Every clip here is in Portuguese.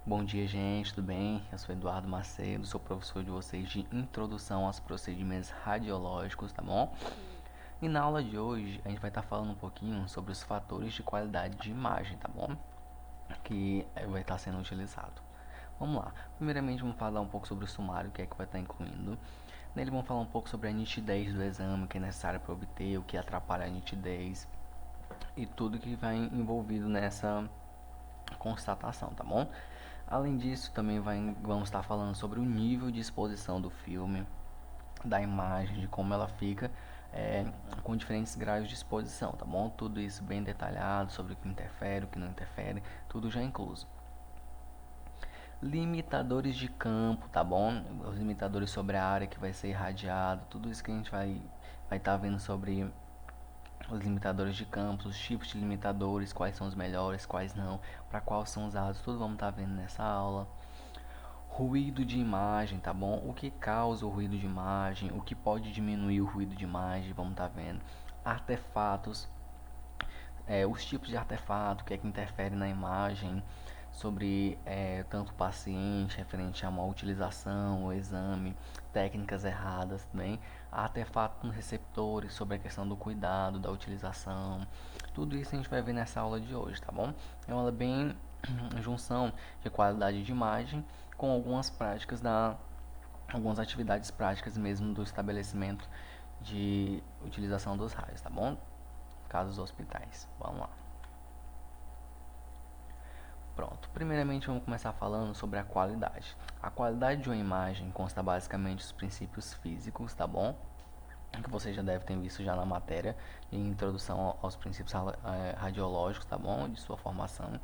Bom dia, gente, tudo bem? Eu sou Eduardo Macedo, sou professor de vocês de Introdução aos Procedimentos Radiológicos, tá bom? E na aula de hoje a gente vai estar falando um pouquinho sobre os fatores de qualidade de imagem, tá bom? Que vai estar sendo utilizado. Vamos lá. Primeiramente vamos falar um pouco sobre o sumário, que é que vai estar incluindo. Nele vamos falar um pouco sobre a nitidez do exame, o que é necessário para obter, o que atrapalha a nitidez e tudo que vai envolvido nessa constatação, tá bom? Além disso, também vamos estar falando sobre o nível de exposição do filme, da imagem, de como ela fica com diferentes graus de exposição, tá bom? Tudo isso bem detalhado sobre o que interfere, o que não interfere, tudo já incluso. Limitadores de campo, tá bom? Os limitadores sobre a área que vai ser irradiado, tudo isso que a gente vai estar vendo sobre os limitadores de campos, os tipos de limitadores, quais são os melhores, quais não, para qual são usados, tudo vamos estar vendo nessa aula. Ruído de imagem, tá bom? O que causa o ruído de imagem, o que pode diminuir o ruído de imagem, vamos estar vendo. Artefatos, os tipos de artefato, o que é que interfere na imagem, sobre tanto o paciente, referente a má utilização, o exame, técnicas erradas também, artefatos nos receptores, sobre a questão do cuidado, da utilização, tudo isso a gente vai ver nessa aula de hoje, tá bom? É uma aula bem junção de qualidade de imagem com algumas atividades práticas mesmo do estabelecimento de utilização dos raios, tá bom? Casos hospitais. Vamos lá. Pronto. Primeiramente vamos começar falando sobre a qualidade. A qualidade de uma imagem consta basicamente dos princípios físicos, tá bom? Que você já deve ter visto já na matéria de introdução aos princípios radiológicos, tá bom? De sua formação.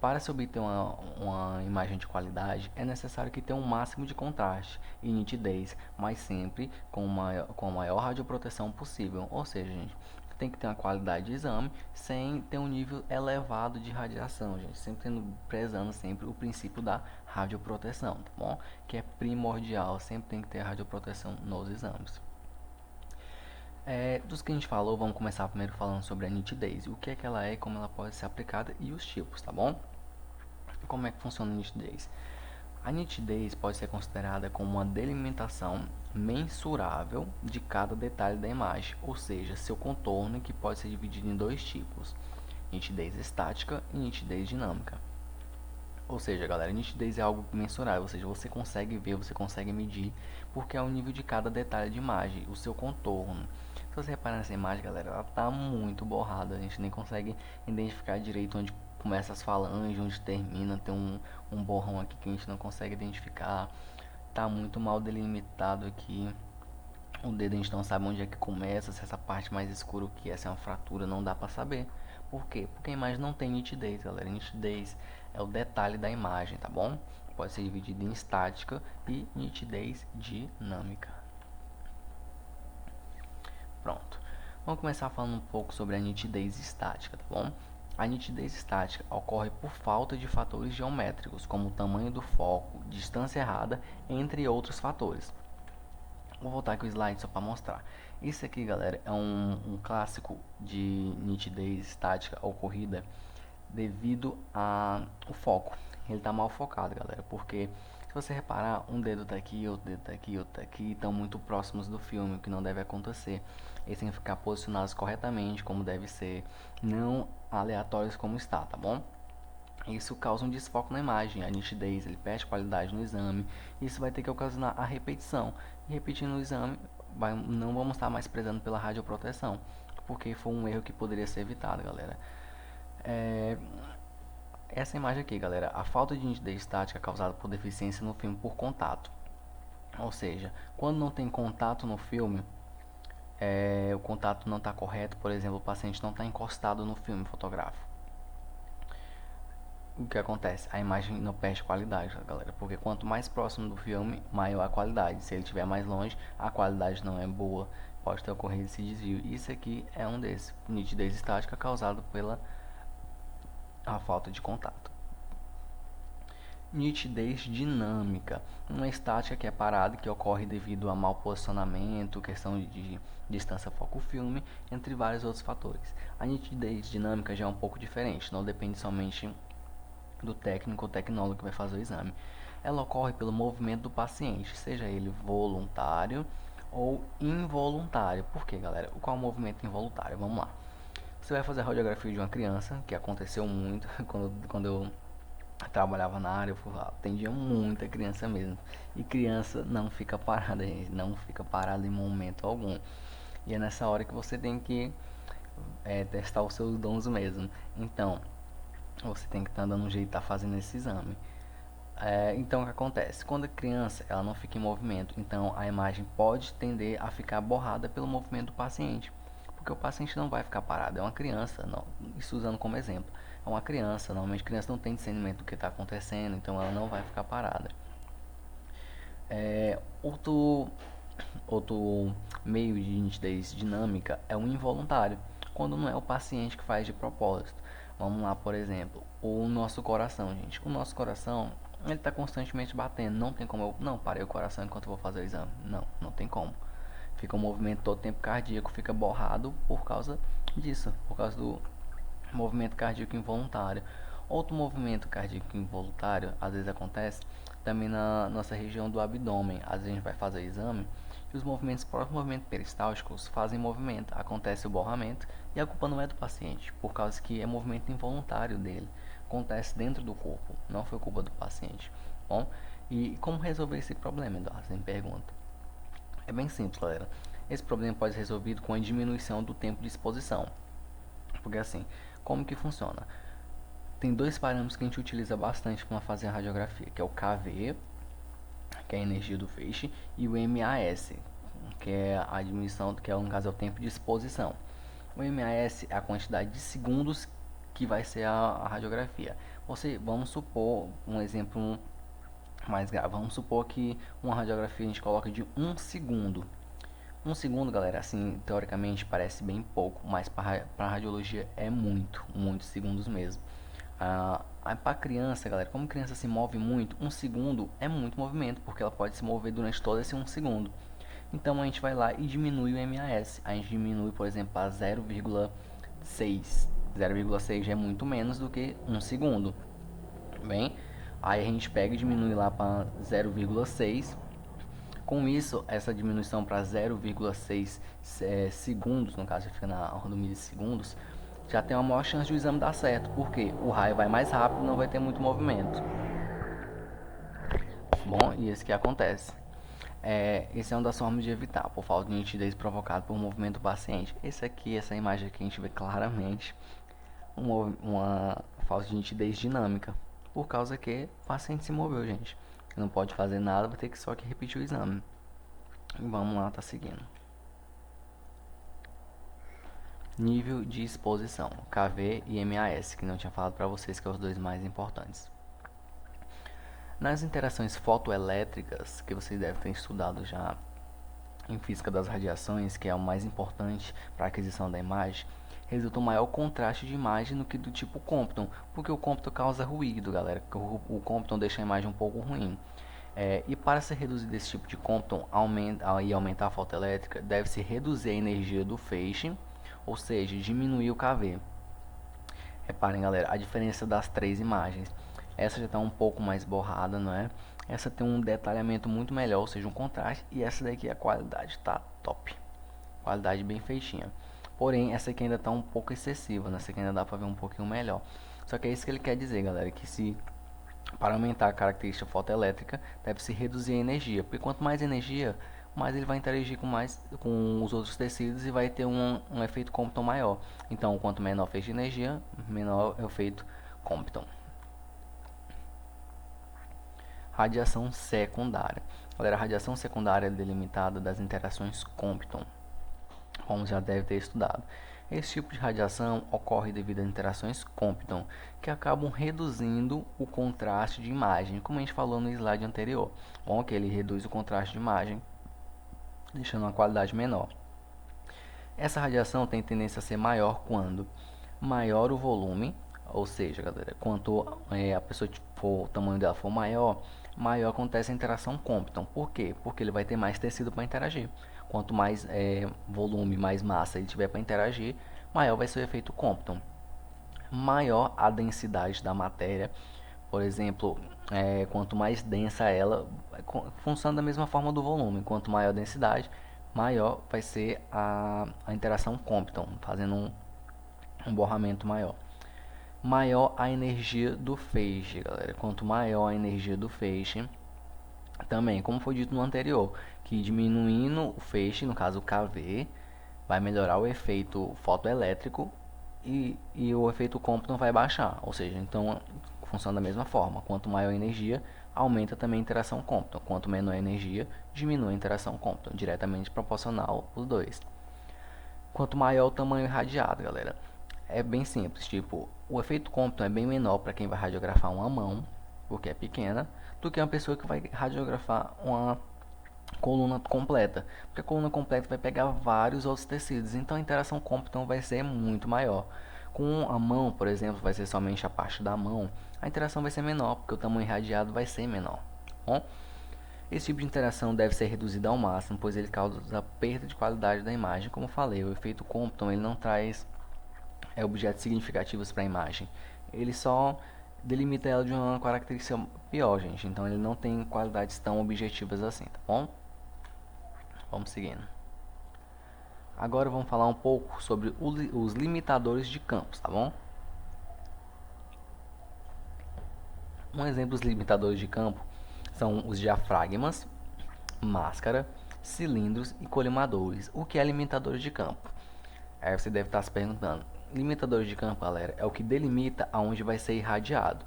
Para se obter uma imagem de qualidade, é necessário que tenha um máximo de contraste e nitidez, mas sempre com a maior radioproteção possível. Ou seja, gente, tem que ter uma qualidade de exame sem ter um nível elevado de radiação, gente. Sempre prezando sempre o princípio da radioproteção, tá bom? Que é primordial, sempre tem que ter radioproteção nos exames. Dos que a gente falou, vamos começar primeiro falando sobre a nitidez. O que é que ela é, como ela pode ser aplicada e os tipos, tá bom? Como é que funciona a nitidez? A nitidez pode ser considerada como uma delimitação mensurável de cada detalhe da imagem, ou seja, seu contorno, que pode ser dividido em dois tipos: nitidez estática e nitidez dinâmica. Ou seja, galera, nitidez é algo mensurável, ou seja, você consegue ver, você consegue medir, porque é o nível de cada detalhe de imagem, o seu contorno. Se você reparar nessa imagem, galera, ela tá muito borrada, a gente nem consegue identificar direito onde começa as falanges, onde termina, tem um borrão aqui que a gente não consegue identificar, tá muito mal delimitado aqui. O dedo a gente não sabe onde é que começa, se essa parte mais escura o que é, se é uma fratura, não dá pra saber. Por quê? Porque a imagem não tem nitidez, galera. Nitidez é o detalhe da imagem, tá bom? Pode ser dividido em estática e nitidez dinâmica. Pronto. Vamos começar falando um pouco sobre a nitidez estática, tá bom? A nitidez estática ocorre por falta de fatores geométricos, como o tamanho do foco, distância errada, entre outros fatores. Vou voltar aqui o slide só para mostrar. Isso aqui, galera, é um clássico de nitidez estática ocorrida devido ao foco. Ele está mal focado, galera, porque se você reparar, um dedo tá aqui, outro dedo tá aqui, outro tá aqui, estão muito próximos do filme, o que não deve acontecer. Eles têm que ficar posicionados corretamente, como deve ser, não aleatórios como está, tá bom? Isso causa um desfoco na imagem, a nitidez, ele perde qualidade no exame. Isso vai ter que ocasionar a repetição. E repetindo o exame, não vamos estar mais prezando pela radioproteção, porque foi um erro que poderia ser evitado, galera. É, essa imagem aqui, galera, a falta de nitidez estática é causada por deficiência no filme por contato. Ou seja, quando não tem contato no filme, o contato não está correto, por exemplo, o paciente não está encostado no filme fotográfico. O que acontece? A imagem não perde qualidade, galera, porque quanto mais próximo do filme, maior a qualidade. Se ele estiver mais longe, a qualidade não é boa, pode ter ocorrido esse desvio. Isso aqui é um desses, nitidez estática causada pela a falta de contato. Nitidez dinâmica, uma estática que é parada, que ocorre devido a mau posicionamento, questão de distância foco-filme, entre vários outros fatores. A nitidez dinâmica já é um pouco diferente, não depende somente do técnico ou tecnólogo que vai fazer o exame. Ela ocorre pelo movimento do paciente, seja ele voluntário ou involuntário. Por quê, galera? Qual é o movimento involuntário? Vamos lá. Você vai fazer a radiografia de uma criança, que aconteceu muito quando eu trabalhava na área, eu atendia muita criança mesmo. E criança não fica parada, gente, não fica parada em momento algum. E é nessa hora que você tem que testar os seus dons mesmo. Então, você tem que estar dando um jeito de estar fazendo esse exame. Então, o que acontece? Quando a criança ela não fica em movimento, então a imagem pode tender a ficar borrada pelo movimento do paciente, porque o paciente não vai ficar parado. É uma criança, não, isso usando como exemplo. É uma criança, normalmente a criança não tem discernimento do que está acontecendo, então ela não vai ficar parada. Outro meio de nitidez dinâmica é o involuntário, quando não é o paciente que faz de propósito. Vamos lá, por exemplo, o nosso coração, gente. O nosso coração, ele está constantemente batendo. Não tem como eu não parei o coração enquanto eu vou fazer o exame. Não, não tem como. Fica um movimento todo tempo cardíaco, fica borrado por causa disso, por causa do movimento cardíaco involuntário. Outro movimento cardíaco involuntário, às vezes acontece também na nossa região do abdômen. Às vezes a gente vai fazer o exame e os movimentos próximos movimentos peristálticos fazem movimento, acontece o borramento e a culpa não é do paciente, por causa que é movimento involuntário dele, acontece dentro do corpo, não foi culpa do paciente. Bom, e como resolver esse problema, Eduardo? Você me pergunta. É bem simples, galera. Esse problema pode ser resolvido com a diminuição do tempo de exposição. Porque assim, como que funciona? Tem dois parâmetros que a gente utiliza bastante para fazer a radiografia, que é o KV, que é a energia do feixe, e o MAS, que é a diminuição, que é, no caso é o tempo de exposição. O MAS é a quantidade de segundos que vai ser a radiografia. Vamos supor um exemplo mais grave. Vamos supor que uma radiografia a gente coloca de 1 segundo. 1 segundo, galera, assim, teoricamente parece bem pouco, mas para radiologia é muitos segundos mesmo. Para criança, galera, como criança se move muito, 1 segundo é muito movimento, porque ela pode se mover durante todo esse 1 segundo. Então a gente vai lá e diminui o MAS. A gente diminui, por exemplo, para 0,6. 0,6 já é muito menos do que 1 segundo. Bem, aí a gente pega e diminui lá para 0,6. Com isso, essa diminuição para 0,6 segundos, no caso fica na ordem do milissegundos, já tem uma maior chance de o exame dar certo, porque o raio vai mais rápido e não vai ter muito movimento. Bom, e isso que acontece. Esse é uma das formas de evitar, por falta de nitidez provocada por movimento do paciente. Essa imagem aqui a gente vê claramente uma falta de nitidez dinâmica, por causa que o paciente se moveu, gente. Não pode fazer nada, vai ter que só que repetir o exame. Vamos lá, tá seguindo. Nível de exposição, KV e MAS, que não tinha falado para vocês que são os dois mais importantes. Nas interações fotoelétricas, que vocês devem ter estudado já em física das radiações, que é o mais importante para a aquisição da imagem, resulta um maior contraste de imagem do que do tipo Compton, porque o Compton causa ruído, galera. O Compton deixa a imagem um pouco ruim. E para ser reduzido esse tipo de Compton e aumentar a fotoelétrica, deve-se reduzir a energia do feixe, ou seja, diminuir o KV. Reparem, galera, a diferença das três imagens. Essa já está um pouco mais borrada, não é? Essa tem um detalhamento muito melhor, ou seja, um contraste. E essa daqui a qualidade está top. Qualidade bem feitinha. Porém, essa aqui ainda está um pouco excessiva, né? Essa aqui ainda dá para ver um pouquinho melhor. Só que é isso que ele quer dizer, galera, que se para aumentar a característica fotoelétrica, deve-se reduzir a energia, porque quanto mais energia, mais ele vai interagir com os outros tecidos e vai ter um efeito Compton maior. Então, quanto menor o feixe de energia, menor é o efeito Compton. Radiação secundária. Galera, a radiação secundária é delimitada das interações Compton, como já deve ter estudado. Esse tipo de radiação ocorre devido a interações Compton, que acabam reduzindo o contraste de imagem, como a gente falou no slide anterior. Bom, que ele reduz o contraste de imagem, deixando uma qualidade menor. Essa radiação tem tendência a ser maior quando maior o volume, ou seja, galera, quanto a pessoa for, o tamanho dela for maior, maior acontece a interação Compton. Por quê? Porque ele vai ter mais tecido para interagir. Quanto mais volume, mais massa ele tiver para interagir, maior vai ser o efeito Compton. Maior a densidade da matéria, Por exemplo, quanto mais densa ela, funciona da mesma forma do volume. Quanto maior a densidade, maior vai ser a interação Compton, fazendo um borramento maior. Maior a energia do feixe, galera. Quanto maior a energia do feixe, também, como foi dito no anterior, que diminuindo o feixe, no caso o KV, vai melhorar o efeito fotoelétrico e o efeito Compton vai baixar. Ou seja, então funciona da mesma forma. Quanto maior a energia, aumenta também a interação Compton. Quanto menor a energia, diminui a interação Compton. Diretamente proporcional os dois. Quanto maior o tamanho irradiado, galera. É bem simples, tipo, o efeito Compton é bem menor para quem vai radiografar uma mão, porque é pequena, do que uma pessoa que vai radiografar uma coluna completa, porque a coluna completa vai pegar vários outros tecidos, então a interação Compton vai ser muito maior. Com a mão, por exemplo, vai ser somente a parte da mão, a interação vai ser menor, porque o tamanho irradiado vai ser menor. Bom, esse tipo de interação deve ser reduzida ao máximo, pois ele causa perda de qualidade da imagem. Como eu falei, o efeito Compton ele não traz objetos significativos para a imagem, ele só delimita ela de uma característica pior, gente. Então ele não tem qualidades tão objetivas assim, tá bom? Vamos seguindo. Agora vamos falar um pouco sobre os limitadores de campos, tá bom? Um exemplo dos limitadores de campo são os diafragmas, máscara, cilindros e colimadores. O que é limitadores de campo? Aí você deve estar se perguntando. Limitadores de campo, galera, é o que delimita aonde vai ser irradiado.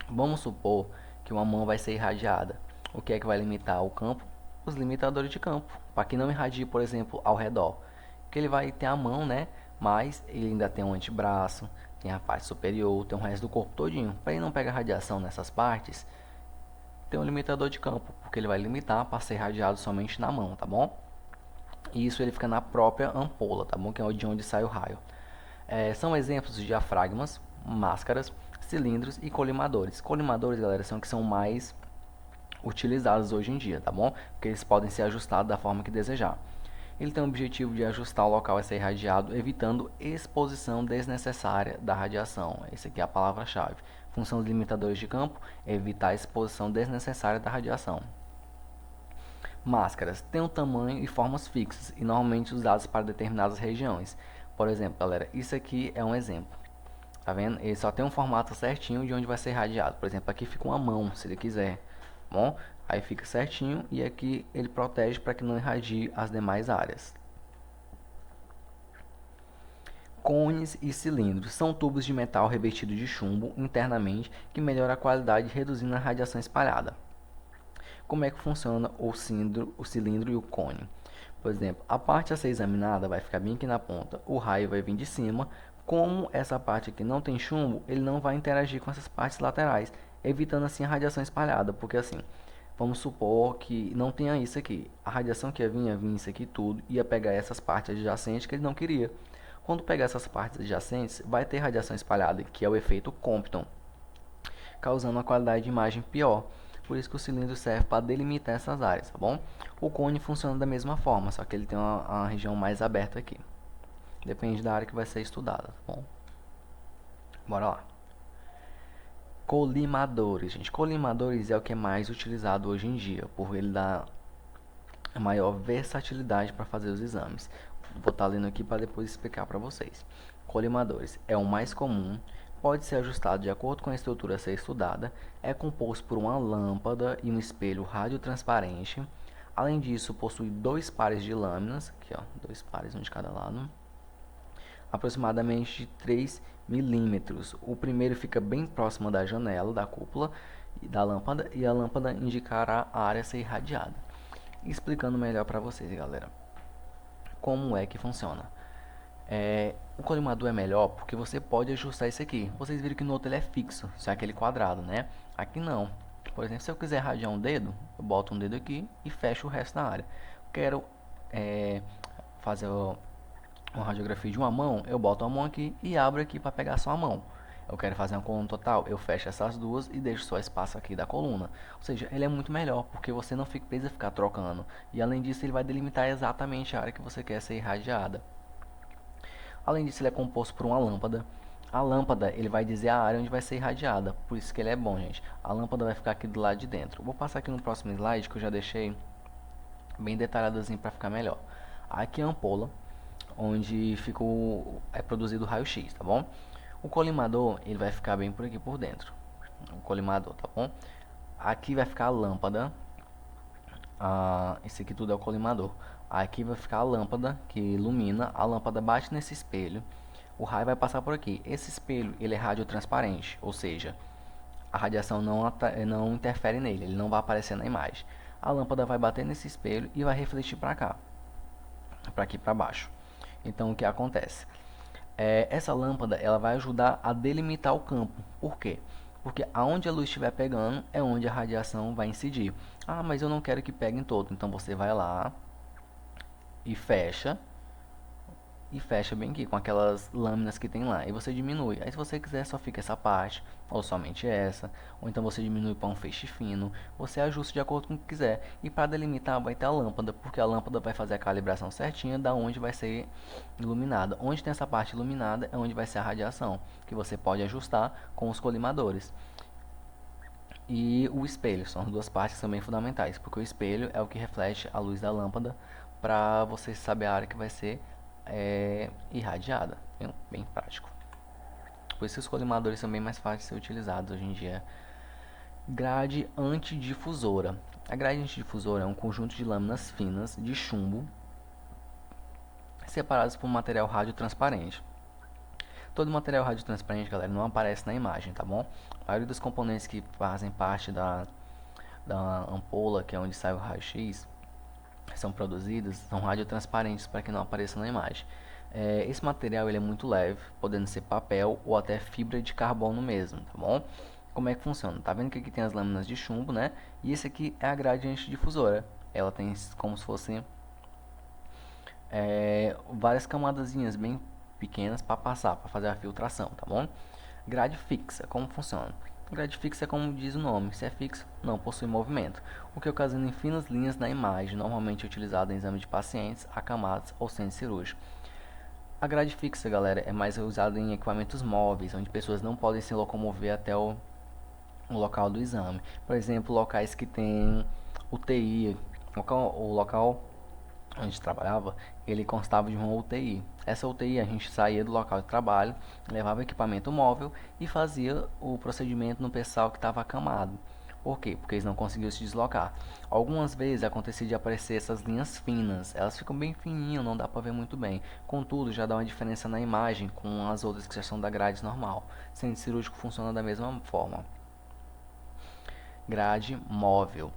Vamos supor que uma mão vai ser irradiada. O que é que vai limitar o campo? Os limitadores de campo, para que não irradie, por exemplo, ao redor. Porque ele vai ter a mão, né? Mas ele ainda tem um antebraço, tem a parte superior, tem o resto do corpo todinho. Para ele não pegar radiação nessas partes, tem um limitador de campo, porque ele vai limitar para ser irradiado somente na mão, tá bom? E isso ele fica na própria ampola, tá bom? Que é de onde sai o raio. São exemplos de diafragmas, máscaras, cilindros e colimadores. Colimadores, galera, são que são mais utilizados hoje em dia, tá bom? Porque eles podem ser ajustados da forma que desejar. Ele tem o objetivo de ajustar o local a ser irradiado, evitando exposição desnecessária da radiação. Essa aqui é a palavra-chave. Função dos limitadores de campo é evitar a exposição desnecessária da radiação. Máscaras têm um tamanho e formas fixas e normalmente usadas para determinadas regiões. Por exemplo, galera, isso aqui é um exemplo. Tá vendo? Ele só tem um formato certinho de onde vai ser irradiado. Por exemplo, aqui fica uma mão, se ele quiser. Bom, aí fica certinho e aqui ele protege para que não irradie as demais áreas. Cones e cilindros são tubos de metal revestidos de chumbo internamente que melhora a qualidade reduzindo a radiação espalhada. Como é que funciona o cilindro e o cone? Por exemplo, a parte a ser examinada vai ficar bem aqui na ponta, o raio vai vir de cima. Como essa parte aqui não tem chumbo, ele não vai interagir com essas partes laterais, evitando assim a radiação espalhada, porque assim, vamos supor que não tenha isso aqui. A radiação que ia vir isso aqui tudo, ia pegar essas partes adjacentes que ele não queria. Quando pegar essas partes adjacentes, vai ter radiação espalhada, que é o efeito Compton, causando uma qualidade de imagem pior. Por isso que o cilindro serve para delimitar essas áreas, tá bom? O cone funciona da mesma forma, só que ele tem uma região mais aberta aqui. Depende da área que vai ser estudada, tá bom? Bora lá. Colimadores, gente. Colimadores é o que é mais utilizado hoje em dia, por ele dar a maior versatilidade para fazer os exames. Vou estar lendo aqui para depois explicar para vocês. Colimadores é o mais comum, pode ser ajustado de acordo com a estrutura a ser estudada, é composto por uma lâmpada e um espelho radiotransparente. Além disso, possui dois pares de lâminas, aqui ó, dois pares, um de cada lado, aproximadamente de 3 milímetros. O primeiro fica bem próximo da janela da cúpula da lâmpada e a lâmpada indicará a área a ser irradiada. Explicando melhor para vocês, galera, como é que funciona. O colimador é melhor porque você pode ajustar isso aqui. Vocês viram que no outro ele é fixo, isso é aquele quadrado, né? Aqui não. Por exemplo, se eu quiser irradiar um dedo, eu boto um dedo aqui e fecho o resto da área. Quero fazer uma radiografia de uma mão, eu boto a mão aqui e abro aqui para pegar só a mão. Eu quero fazer uma coluna total, eu fecho essas duas e deixo só espaço aqui da coluna. Ou seja, ele é muito melhor, porque você não precisa ficar trocando. E além disso, ele vai delimitar exatamente a área que você quer ser irradiada. Além disso, ele é composto por uma lâmpada. A lâmpada, ele vai dizer a área onde vai ser irradiada, por isso que ele é bom, gente. A lâmpada vai ficar aqui do lado de dentro. Vou passar aqui no próximo slide, que eu já deixei bem detalhadozinho para ficar melhor. Aqui é a ampola, onde fica é produzido o raio-x, tá bom? O colimador, ele vai ficar bem por aqui por dentro. O colimador, tá bom? Aqui vai ficar a lâmpada. Esse aqui tudo é o colimador. Aqui vai ficar a lâmpada que ilumina. A lâmpada bate nesse espelho. O raio vai passar por aqui. Esse espelho, ele é radiotransparente, ou seja, a radiação não interfere nele, ele não vai aparecer na imagem. A lâmpada vai bater nesse espelho e vai refletir para cá, para aqui para baixo. Então, o que acontece? Essa lâmpada, ela vai ajudar a delimitar o campo. Por quê? Porque aonde a luz estiver pegando é onde a radiação vai incidir. Ah, mas eu não quero que pegue em todo. Então você vai lá e fecha bem aqui com aquelas lâminas que tem lá. E você diminui. Aí se você quiser só fica essa parte, ou somente essa, ou então você diminui para um feixe fino. Você ajusta de acordo com o que quiser. E para delimitar vai ter a lâmpada, porque a lâmpada vai fazer a calibração certinha da onde vai ser iluminada. Onde tem essa parte iluminada é onde vai ser a radiação, que você pode ajustar com os colimadores. E o espelho, são as duas partes também fundamentais, porque o espelho é o que reflete a luz da lâmpada para você saber a área que vai ser irradiada. Bem prático. Por isso que os colimadores são bem mais fáceis de ser utilizados hoje em dia. Grade antidifusora. A grade antidifusora é um conjunto de lâminas finas de chumbo separadas por um material radiotransparente. Todo material radiotransparente, galera, não aparece na imagem, tá bom? A maioria dos componentes que fazem parte da ampola, que é onde sai o raio-x, são produzidos, são radiotransparentes para que não apareça na imagem. Esse material ele é muito leve, podendo ser papel ou até fibra de carbono mesmo, tá bom? Como é que funciona? Tá vendo que aqui tem as lâminas de chumbo, né? E esse aqui é a grade antidifusora. Ela tem como se fosse várias camadazinhas bem pequenas para passar, para fazer a filtração, tá bom? Grade fixa, como funciona? Grade fixa é como diz o nome, se é fixo, não possui movimento, o que ocasiona em finas linhas na imagem, normalmente utilizada em exame de pacientes, acamados ou centro cirúrgico. A grade fixa, galera, é mais usada em equipamentos móveis, onde pessoas não podem se locomover até o local do exame. Por exemplo, locais que tem UTI, o local onde trabalhava, ele constava de uma UTI. Essa UTI a gente saía do local de trabalho, levava equipamento móvel e fazia o procedimento no pessoal que estava acamado. Por quê? Porque eles não conseguiam se deslocar. Algumas vezes acontecia de aparecer essas linhas finas, elas ficam bem fininhas, não dá para ver muito bem. Contudo, já dá uma diferença na imagem com as outras que já são da grade normal. Centro cirúrgico funciona da mesma forma. Grade móvel.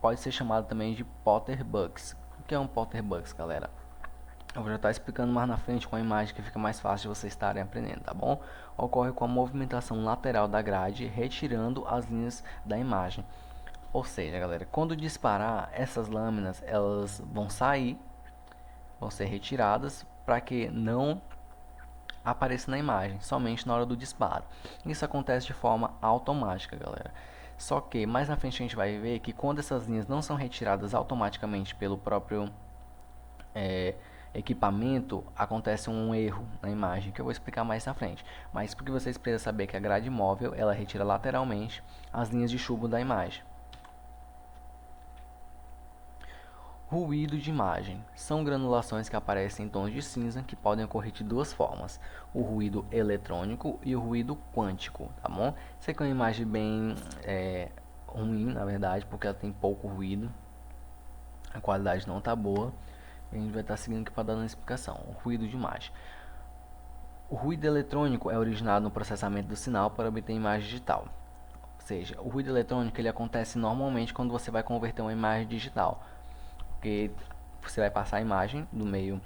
Pode ser chamado também de Potter Bugs. O que é um Potter Bugs, galera? Eu vou já estar explicando mais na frente com a imagem que fica mais fácil de vocês estarem aprendendo, tá bom? Ocorre com a movimentação lateral da grade, retirando as linhas da imagem. Ou seja, galera, quando disparar, essas lâminas elas vão sair, vão ser retiradas para que não apareça na imagem, somente na hora do disparo. Isso acontece de forma automática, galera. Só que mais na frente a gente vai ver que quando essas linhas não são retiradas automaticamente pelo próprio equipamento, acontece um erro na imagem, que eu vou explicar mais na frente. Mas porque vocês precisam saber que a grade móvel, ela retira lateralmente as linhas de chumbo da imagem. Ruído de imagem. São granulações que aparecem em tons de cinza que podem ocorrer de duas formas. O ruído eletrônico e o ruído quântico, tá bom? Isso aqui é uma imagem bem ruim, na verdade, porque ela tem pouco ruído. A qualidade não tá boa. E a gente vai estar seguindo aqui para dar uma explicação. O ruído de imagem. O ruído eletrônico é originado no processamento do sinal para obter imagem digital. Ou seja, o ruído eletrônico ele acontece normalmente quando você vai converter uma imagem digital. Porque você vai passar a imagem do meio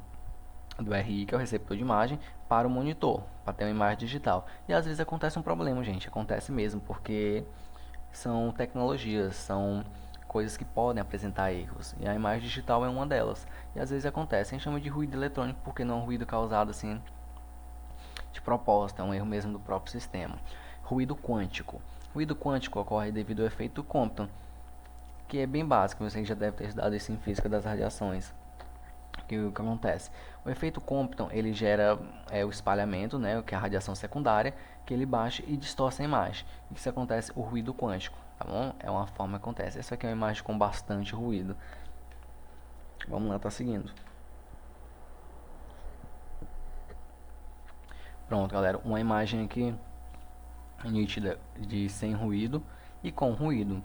do RI, que é o receptor de imagem, para o monitor, para ter uma imagem digital. E às vezes acontece um problema, gente. Acontece mesmo, porque são tecnologias, são coisas que podem apresentar erros. E a imagem digital é uma delas. E às vezes acontece. A gente chama de ruído eletrônico porque não é um ruído causado assim de propósito, é um erro mesmo do próprio sistema. Ruído quântico. Ruído quântico ocorre devido ao efeito Compton, que é bem básico, você já deve ter estudado isso em física das radiações, Que o que acontece? O efeito Compton, ele gera o espalhamento, né, que é a radiação secundária, que ele baixa e distorce a imagem. Isso acontece o ruído quântico, tá bom? É uma forma que acontece. Essa aqui é uma imagem com bastante ruído. Vamos lá, tá seguindo. Pronto, galera, uma imagem aqui nítida de sem ruído e com ruído.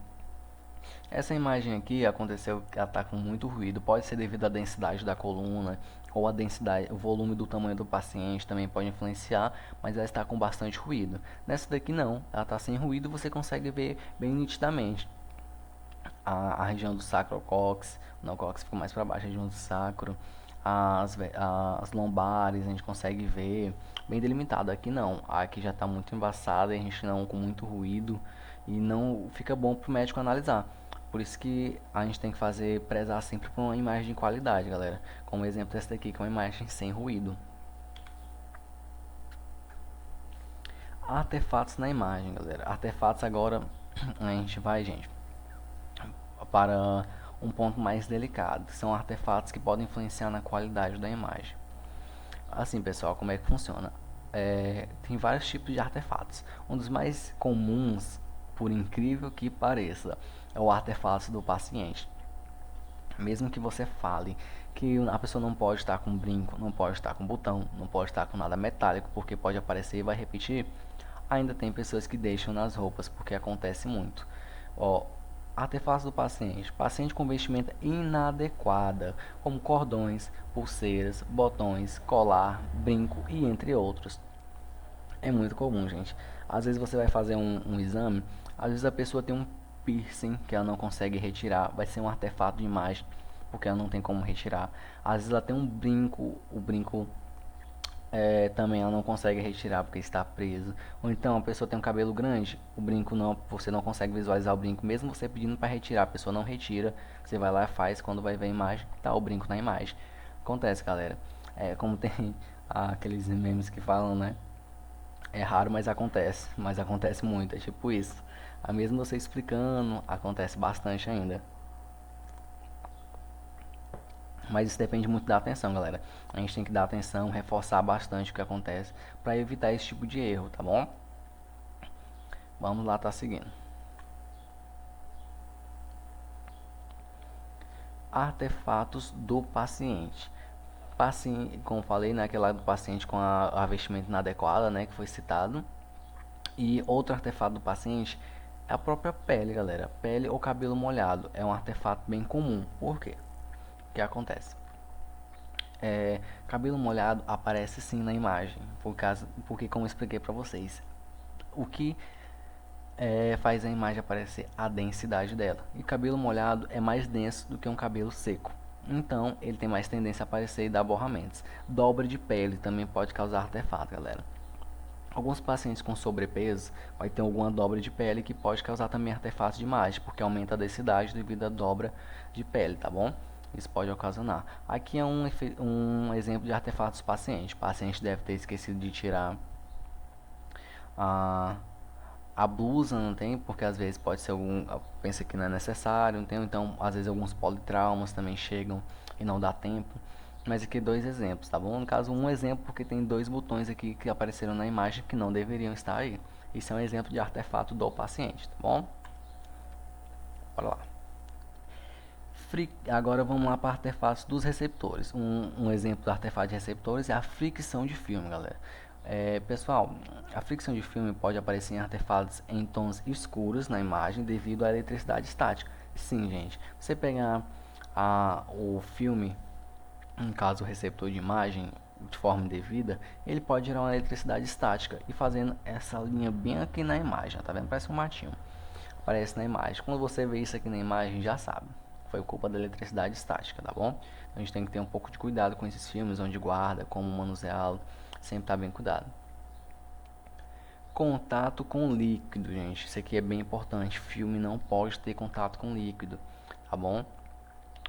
Essa imagem aqui aconteceu que ela está com muito ruído, pode ser devido à densidade da coluna ou a densidade, o volume do tamanho do paciente também pode influenciar, mas ela está com bastante ruído. Nessa daqui não, ela está sem ruído, você consegue ver bem nitidamente a região do sacrocox, o neocóccix fica mais para baixo, a região do sacro, as lombares, a gente consegue ver bem delimitado. Aqui não, aqui já está muito embaçado, a gente não com muito ruído e não fica bom para o médico analisar. Por isso que a gente tem que prezar sempre por uma imagem de qualidade, galera. Como exemplo dessa daqui, que é uma imagem sem ruído. Artefatos na imagem, galera. Artefatos agora, a gente vai, gente, para um ponto mais delicado. São artefatos que podem influenciar na qualidade da imagem. Assim, pessoal, como é que funciona? Tem vários tipos de artefatos. Um dos mais comuns, por incrível que pareça, é o artefato do paciente. Mesmo que você fale que a pessoa não pode estar com brinco, não pode estar com botão, não pode estar com nada metálico, porque pode aparecer e vai repetir, ainda tem pessoas que deixam nas roupas, porque acontece muito. Ó, artefatos do paciente. Paciente com vestimenta inadequada, como cordões, pulseiras, botões, colar, brinco e entre outros. É muito comum, gente. Às vezes você vai fazer um exame, às vezes a pessoa tem um piercing que ela não consegue retirar, vai ser um artefato de imagem, porque ela não tem como retirar. Às vezes ela tem um brinco, o brinco também ela não consegue retirar porque está preso. Ou então a pessoa tem um cabelo grande, o brinco não, você não consegue visualizar o brinco, mesmo você pedindo para retirar, a pessoa não retira. Você vai lá e faz, quando vai ver a imagem, tá o brinco na imagem. Acontece, galera. Como tem aqueles memes que falam, né? É raro, mas acontece muito, é tipo isso. Mesmo você explicando, acontece bastante ainda. Mas isso depende muito da atenção, galera. A gente tem que dar atenção, reforçar bastante o que acontece para evitar esse tipo de erro, tá bom? Vamos lá, tá seguindo. Artefatos do paciente. Paciente, como falei, né, aquele lá do paciente com a vestimenta inadequada, né, que foi citado. E outro artefato do paciente é a própria pele, galera. Pele ou cabelo molhado é um artefato bem comum. Por quê? O que acontece? Cabelo molhado aparece sim na imagem, porque como eu expliquei para vocês, o que faz a imagem aparecer a densidade dela. E cabelo molhado é mais denso do que um cabelo seco. Então, ele tem mais tendência a aparecer e dar borramentos. Dobra de pele também pode causar artefato, galera. Alguns pacientes com sobrepeso vai ter alguma dobra de pele que pode causar também artefatos de imagem, porque aumenta a densidade devido à dobra de pele, tá bom? Isso pode ocasionar. Aqui é um exemplo de artefatos do paciente. O paciente deve ter esquecido de tirar a a blusa, não tem, porque às vezes pode ser pensa que não é necessário, não tem, então às vezes alguns politraumas também chegam e não dá tempo. Mas aqui dois exemplos, tá bom? No caso, um exemplo porque tem dois botões aqui que apareceram na imagem que não deveriam estar aí. Isso é um exemplo de artefato do paciente, tá bom? Bora lá. Agora vamos lá para artefatos dos receptores. Um exemplo do artefato de receptores é a fricção de filme, galera. Pessoal, a fricção de filme pode aparecer em artefatos em tons escuros na imagem devido à eletricidade estática. Sim, gente. Você pegar o filme, no caso o receptor de imagem, de forma indevida, ele pode gerar uma eletricidade estática e fazendo essa linha bem aqui na imagem, tá vendo? Parece um matinho. Aparece na imagem. Quando você vê isso aqui na imagem, já sabe. Foi culpa da eletricidade estática, tá bom? Então a gente tem que ter um pouco de cuidado com esses filmes, onde guarda, como manuseá-lo, sempre tá bem cuidado. Contato com líquido, gente. Isso aqui é bem importante. Filme não pode ter contato com líquido, tá bom?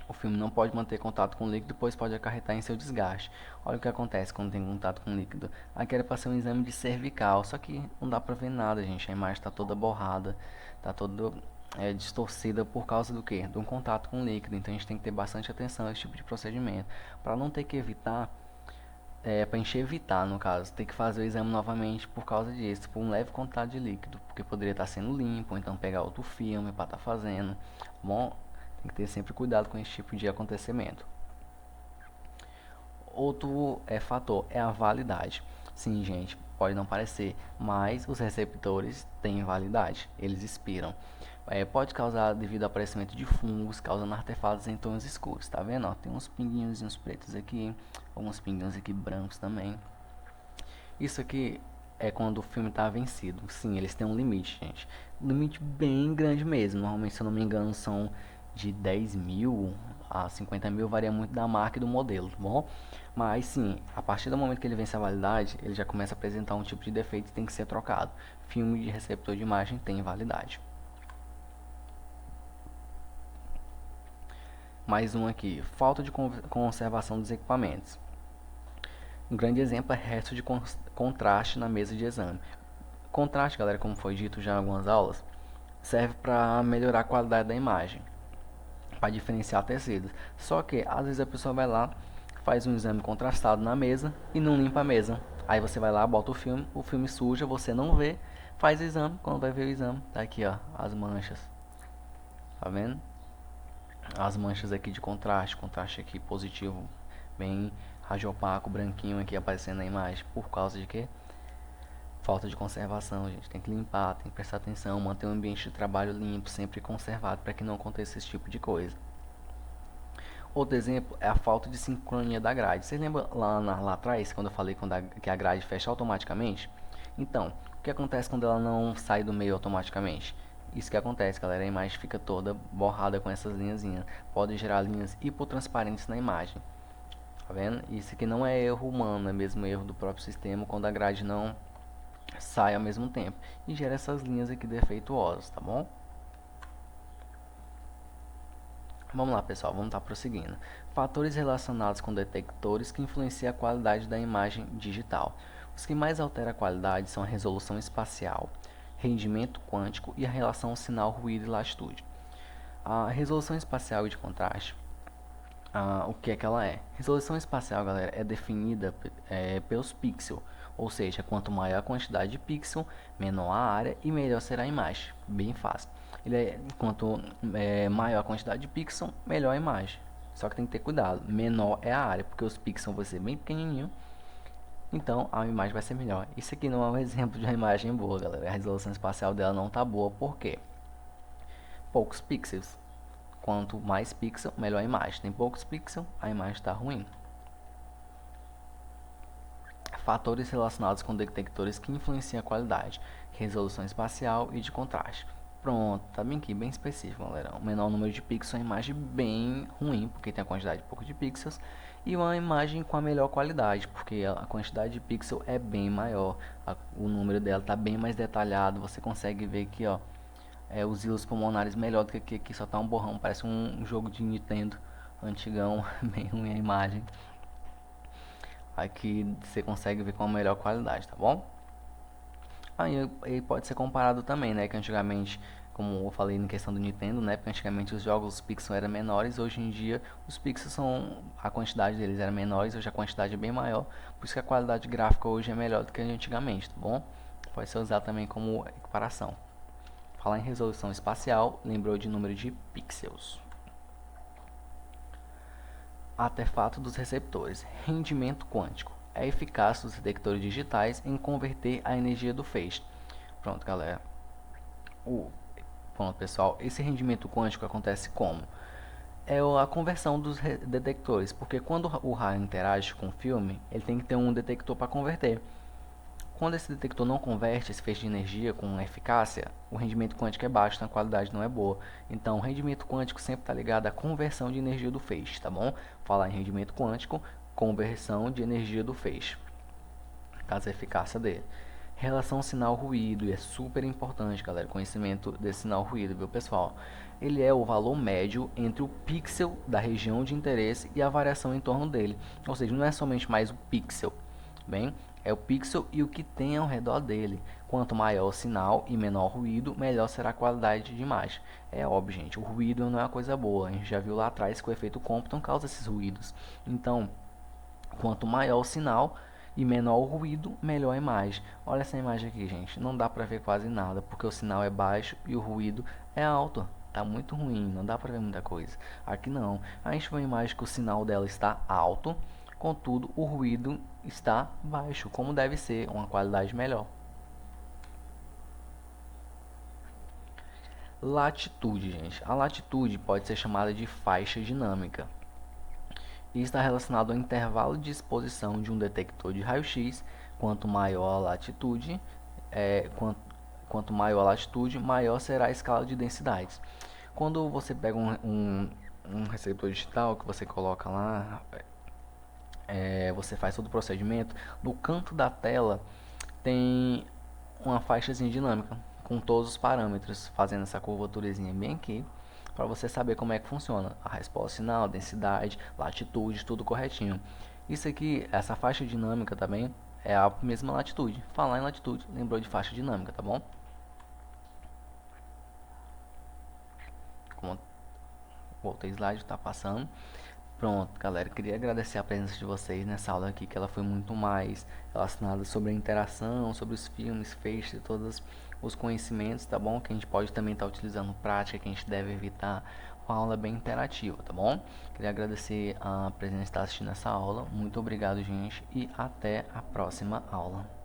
O filme não pode manter contato com líquido, pois pode acarretar em seu desgaste. Olha o que acontece quando tem contato com líquido. Aqui era para ser um exame de cervical, só que não dá pra ver nada, gente. A imagem está toda borrada, tá todo distorcida por causa do quê? De um contato com o líquido. Então a gente tem que ter bastante atenção a esse tipo de procedimento, para não ter que evitar, para a gente evitar, no caso, ter que fazer o exame novamente por causa disso, por um leve contato de líquido, porque poderia estar sendo limpo, ou então pegar outro filme para estar fazendo. Bom, tem que ter sempre cuidado com esse tipo de acontecimento. Outro fator é a validade. Sim, gente, pode não parecer, mas os receptores têm validade, eles expiram. Pode causar devido ao aparecimento de fungos, causando artefatos em tons escuros, tá vendo? Ó, tem uns pinguinhos pretos aqui, alguns pinguinhos aqui brancos também. Isso aqui é quando o filme está vencido. Sim, eles têm um limite, gente. Um limite bem grande mesmo. Normalmente, se eu não me engano, são de 10 mil a 50 mil, varia muito da marca e do modelo, tá bom? Mas sim, a partir do momento que ele vence a validade, ele já começa a apresentar um tipo de defeito que tem que ser trocado. Filme de receptor de imagem tem validade. Mais um aqui, falta de conservação dos equipamentos. Um grande exemplo é resto de contraste na mesa de exame. Contraste, galera, como foi dito já em algumas aulas, serve para melhorar a qualidade da imagem, para diferenciar tecidos. Só que às vezes a pessoa vai lá, faz um exame contrastado na mesa e não limpa a mesa. Aí você vai lá, bota o filme suja, você não vê, faz o exame, quando vai ver o exame, tá aqui ó, as manchas. Tá vendo? As manchas aqui de contraste, contraste aqui positivo, bem rádio opaco, branquinho aqui aparecendo na imagem. Por causa de quê? Falta de conservação, gente. Tem que limpar, tem que prestar atenção, manter o ambiente de trabalho limpo, sempre conservado, para que não aconteça esse tipo de coisa. Outro exemplo é a falta de sincronia da grade. Vocês lembram lá atrás, quando eu falei que a grade fecha automaticamente? Então, o que acontece quando ela não sai do meio automaticamente? Isso que acontece, galera, a imagem fica toda borrada com essas linhazinhas. Pode gerar linhas hipotransparentes na imagem. Tá vendo? Isso aqui não é erro humano, é mesmo erro do próprio sistema quando a grade não sai ao mesmo tempo. E gera essas linhas aqui defeituosas, tá bom? Vamos lá, pessoal, vamos estar prosseguindo. Fatores relacionados com detectores que influenciam a qualidade da imagem digital. Os que mais alteram a qualidade são a resolução espacial, rendimento quântico e a relação sinal-ruído e latitude. A resolução espacial e de contraste, o que é que ela é? Resolução espacial, galera, é definida pelos pixels, ou seja, quanto maior a quantidade de pixel, menor a área e melhor será a imagem. Bem fácil. Quanto maior a quantidade de pixel, melhor a imagem. Só que tem que ter cuidado, menor é a área, porque os pixels vão ser bem pequenininho, então a imagem vai ser melhor. Isso aqui não é um exemplo de uma imagem boa, galera. A resolução espacial dela não tá boa, por quê? Poucos pixels. Quanto mais pixel, melhor a imagem. Tem poucos pixels, a imagem está ruim. Fatores relacionados com detectores que influenciam a qualidade, resolução espacial e de contraste. Pronto, tá bem aqui, bem específico, galera. O menor número de pixels é uma imagem bem ruim, porque tem a quantidade pouco de pixels, e uma imagem com a melhor qualidade, porque a quantidade de pixels é bem maior, o número dela tá bem mais detalhado, você consegue ver aqui, ó, os íons pulmonares melhor do que aqui, só tá um borrão, parece um jogo de Nintendo antigão, bem ruim a imagem. Aqui você consegue ver com a melhor qualidade, tá bom? Aí pode ser comparado também, né? Que antigamente, como eu falei em questão do Nintendo, né? Porque antigamente os jogos, os pixels eram menores, hoje em dia os pixels são, a quantidade deles era menores, hoje a quantidade é bem maior, por isso que a qualidade gráfica hoje é melhor do que antigamente, tá bom? Pode ser usado também como equiparação. Falar em resolução espacial, lembrou de número de pixels. Artefato dos receptores. Rendimento quântico. É a eficácia dos detectores digitais em converter a energia do feixe. Pronto, galera. Pronto, pessoal. Esse rendimento quântico acontece como? É a conversão dos detectores, porque quando o raio interage com o filme, ele tem que ter um detector para converter. Quando esse detector não converte esse feixe de energia com eficácia, o rendimento quântico é baixo, então a qualidade não é boa. Então, o rendimento quântico sempre está ligado à conversão de energia do feixe, tá bom? Falar em rendimento quântico, conversão de energia do feixe, caso a eficácia dele. Relação sinal-ruído, e é super importante, galera, conhecimento desse sinal-ruído, viu, pessoal? Ele é o valor médio entre o pixel da região de interesse e a variação em torno dele. Ou seja, não é somente mais o pixel, bem, é o pixel e o que tem ao redor dele. Quanto maior o sinal e menor o ruído, melhor será a qualidade de imagem. É óbvio, gente, o ruído não é uma coisa boa. A gente já viu lá atrás que o efeito Compton causa esses ruídos. Então, quanto maior o sinal e menor o ruído, melhor a imagem. Olha essa imagem aqui, gente. Não dá pra ver quase nada, porque o sinal é baixo e o ruído é alto. Tá muito ruim, não dá pra ver muita coisa. Aqui não. A gente vê uma imagem que o sinal dela está alto, contudo o ruído está baixo, como deve ser, uma qualidade melhor. Latitude, gente. A latitude pode ser chamada de faixa dinâmica e está relacionado ao intervalo de exposição de um detector de raio-x. Quanto maior a latitude, quanto maior a latitude, maior será a escala de densidades. Quando você pega um receptor digital que você coloca lá, você faz todo o procedimento, no canto da tela tem uma faixazinha dinâmica com todos os parâmetros, fazendo essa curvaturazinha bem aqui, para você saber como é que funciona a resposta sinal, densidade, latitude, tudo corretinho. Isso aqui, essa faixa dinâmica também é a mesma latitude. Falar em latitude, lembrou de faixa dinâmica, tá bom? Como voltei slide, tá passando. Pronto, galera, queria agradecer a presença de vocês nessa aula aqui, que ela foi muito mais relacionada sobre a interação, sobre os filmes, feixes e todos os conhecimentos, tá bom? Que a gente pode também estar utilizando prática, que a gente deve evitar. Uma aula bem interativa, tá bom? Queria agradecer a presença de estar assistindo essa aula. Muito obrigado, gente, e até a próxima aula.